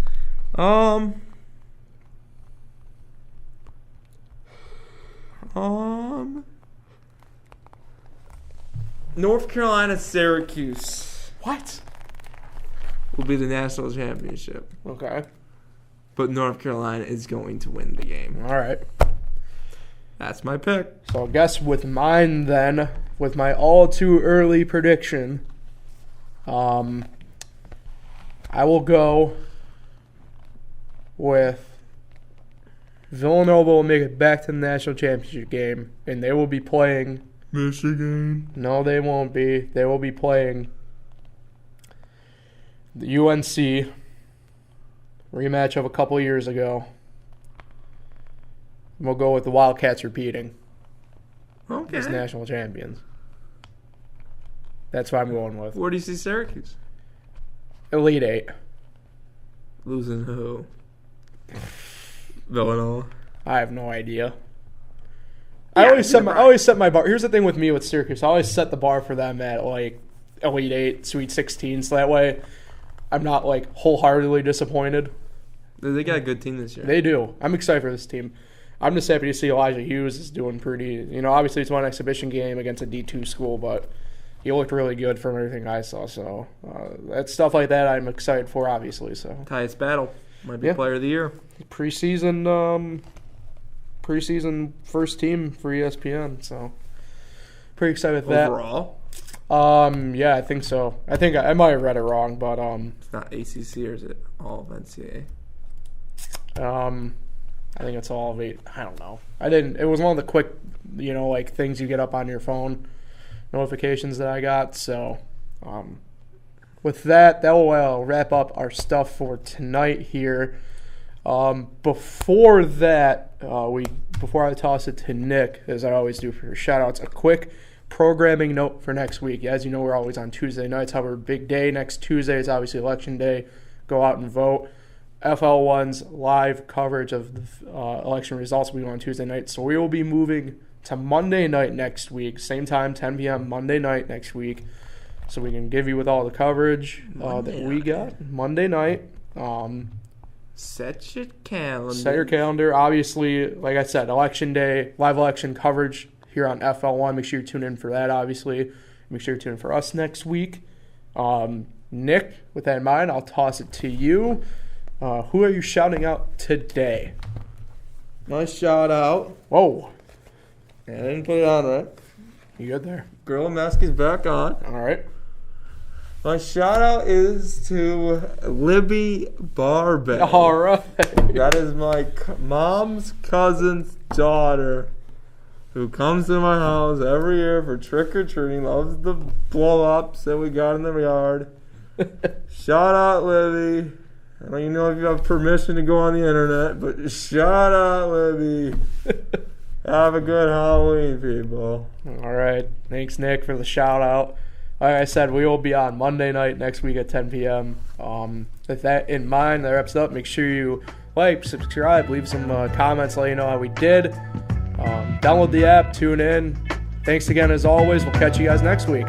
North Carolina, Syracuse. What? Will be the national championship. Okay. But North Carolina is going to win the game. All right. That's my pick. So I guess with mine then, with my all too early prediction, I will go with Villanova will make it back to the national championship game, and they will be playing Michigan. No, they won't be. They will be playing the UNC Rematch of a couple years ago. We'll go with the Wildcats repeating Okay. as national champions. That's what I'm going with. Where do you see Syracuse? Elite Eight. Losing who? Villanova. I have no idea. Yeah, I always you're set my bar. Here's the thing with me with Syracuse. I always set the bar for them at like Elite Eight, Sweet 16, so that way I'm not like wholeheartedly disappointed. They got a good team this year. They do. I'm excited for this team. I'm just happy to see Elijah Hughes is doing pretty. Obviously it's one exhibition game against a D2 school, but he looked really good from everything I saw. So that's stuff like that I'm excited for, obviously. So Tyus Battle might be Player of the Year. Preseason first team for ESPN. So pretty excited with that. Overall? Yeah, I think so. I think I might have read it wrong, but It's not ACC, or is it all of NCAA? I think it's all of it. I don't know. It was one of the quick, like things you get up on your phone notifications that I got. So, with that will wrap up our stuff for tonight here. Before I toss it to Nick, as I always do for your shout-outs, a quick programming note for next week. As you know, we're always on Tuesday nights. However, big day next Tuesday is obviously Election Day. Go out and vote. FL1's live coverage of the election results will be on Tuesday night. So we will be moving to Monday night next week. Same time, 10 p.m. Monday night next week. So we can give you with all the coverage that we got. Monday night. Set your calendar. Set your calendar. Obviously, like I said, Election Day, live election coverage here on FL1. Make sure you tune in for that, obviously. Make sure you tune in for us next week. Nick, with that in mind, I'll toss it to you. Who are you shouting out today? My shout out. Whoa. I didn't put it on right. You good there? Gorilla Mask is back on. All right. My shout out is to Libby Barbe. All right. That is my mom's cousin's daughter, who comes to my house every year for trick or treating. Loves the blow ups that we got in the yard. Shout out, Libby. I don't even know if you have permission to go on the internet, but shout out, Libby. Have a good Halloween, people. All right. Thanks, Nick, for the shout out. Like I said, we will be on Monday night next week at 10 p.m. With that in mind, that wraps it up. Make sure you like, subscribe, leave some comments, let you know how we did. Download the app, tune in. Thanks again as always. We'll catch you guys next week.